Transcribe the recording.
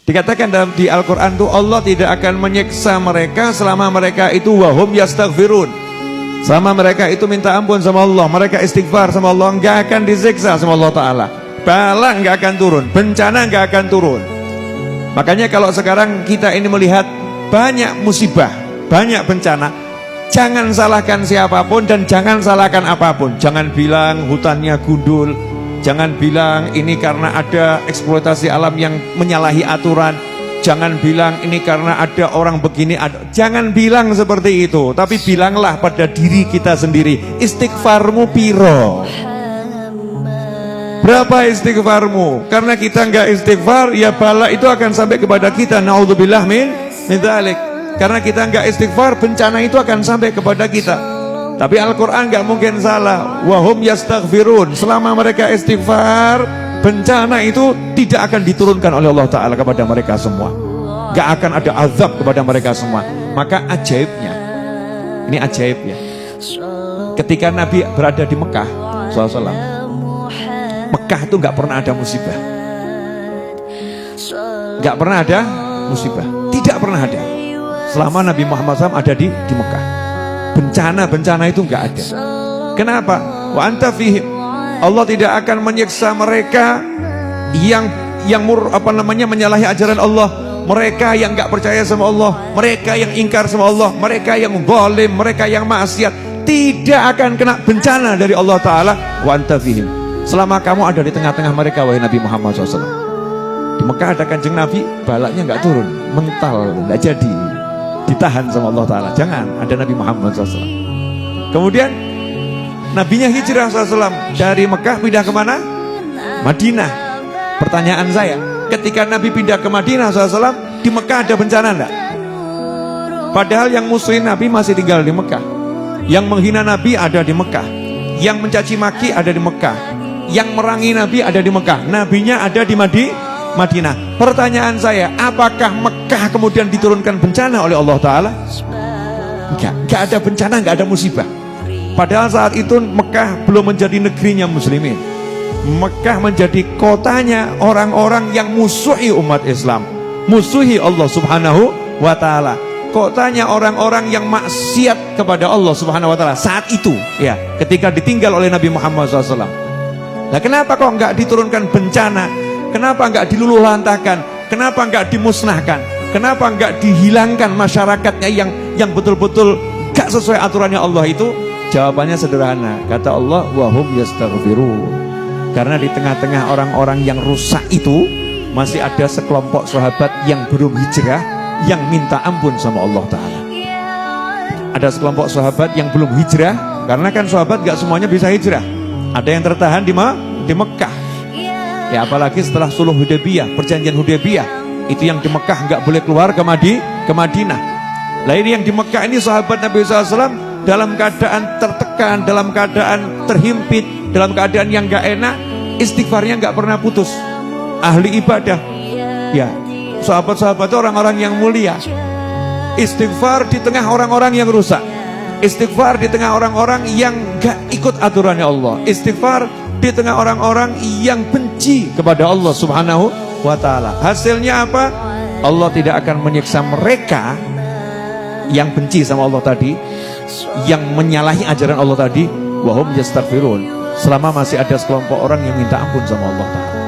Dikatakan di Al-Quran tuh Allah tidak akan menyiksa mereka selama mereka itu wahum yastaghfirun. Selama mereka itu minta ampun sama Allah, mereka istighfar sama Allah, nggak akan disiksa sama Allah Ta'ala. Bala nggak akan turun, bencana nggak akan turun. Makanya kalau sekarang kita ini melihat banyak musibah, banyak bencana, jangan salahkan siapapun dan jangan salahkan apapun. Jangan bilang hutannya gundul, jangan bilang ini karena ada eksploitasi alam yang menyalahi aturan. Jangan bilang ini karena ada orang begini. Jangan bilang seperti itu. Tapi bilanglah pada diri kita sendiri, istighfarmu piro? Berapa istighfarmu? Karena kita enggak istighfar, ya bala itu akan sampai kepada kita. Naudzubillah min dzalik. Karena kita enggak istighfar, bencana itu akan sampai kepada kita. Tapi Al-Quran enggak mungkin salah. Wahum yastaghfirun. Selama mereka istighfar, bencana itu tidak akan diturunkan oleh Allah Ta'ala kepada mereka semua. Gak akan ada azab kepada mereka semua. Maka ajaibnya, ini ajaibnya, ketika Nabi berada di Mekah SAW, Mekah itu gak pernah ada musibah. Gak pernah ada musibah, tidak pernah ada. Selama Nabi Muhammad SAW ada di Mekah, bencana-bencana itu gak ada. Kenapa? Wa anta fihim. Allah tidak akan menyiksa mereka yang menyalahi ajaran Allah, mereka yang enggak percaya sama Allah, mereka yang ingkar sama Allah, mereka yang zalim, mereka yang maksiat, tidak akan kena bencana dari Allah Ta'ala. Wa anta fihim. Selama kamu ada di tengah-tengah mereka, wahai Nabi Muhammad SAW. Di Mekah ada kanjeng Nabi, balaknya enggak turun, mental, enggak jadi, ditahan sama Allah Ta'ala. Jangan, ada Nabi Muhammad SAW. Kemudian Nabinya hijrah SAW dari Mekah pindah kemana? Madinah. Pertanyaan saya, ketika Nabi pindah ke Madinah SAW, di Mekah ada bencana enggak? Padahal yang musuhin Nabi masih tinggal di Mekah, yang menghina Nabi ada di Mekah, yang mencaci maki ada di Mekah, yang merangi Nabi ada di Mekah, Nabinya ada di Madinah. Pertanyaan saya, apakah Mekah kemudian diturunkan bencana oleh Allah Ta'ala? Enggak ada bencana, enggak ada musibah. Padahal saat itu Mekah belum menjadi negerinya muslimin. Mekah menjadi kotanya orang-orang yang musuhi umat Islam, musuhi Allah Subhanahu wa Ta'ala. Kotanya orang-orang yang maksiat kepada Allah Subhanahu wa Ta'ala saat itu, ya, ketika ditinggal oleh Nabi Muhammad SAW. Nah, kenapa kok enggak diturunkan bencana? Kenapa enggak diluluhlantahkan? Kenapa enggak dimusnahkan? Kenapa enggak dihilangkan masyarakatnya yang betul-betul enggak sesuai aturannya Allah itu? Jawabannya sederhana, kata Allah, wahum yastaghfirun. Karena di tengah-tengah orang-orang yang rusak itu masih ada sekelompok sahabat yang belum hijrah, yang minta ampun sama Allah Ta'ala. Ada sekelompok sahabat yang belum hijrah, karena kan sahabat gak semuanya bisa hijrah. Ada yang tertahan di Mekah. Ya, apalagi setelah Sulh Hudaybiyah, perjanjian Hudaybiyah, itu yang di Mekah gak boleh keluar ke Madinah. Lah ini yang di Mekah ini sahabat Nabi SAW dalam keadaan tertekan, dalam keadaan terhimpit, dalam keadaan yang gak enak, istighfarnya gak pernah putus. Ahli ibadah, ya, sahabat-sahabat itu orang-orang yang mulia. Istighfar di tengah orang-orang yang rusak, istighfar di tengah orang-orang yang gak ikut aturannya Allah, istighfar di tengah orang-orang yang benci kepada Allah Subhanahu wa Ta'ala. Hasilnya apa? Allah tidak akan menyiksa mereka yang benci sama Allah tadi, yang menyalahi ajaran Allah tadi, wahum yastaghfirun, selama masih ada sekelompok orang yang minta ampun sama Allah Ta'ala.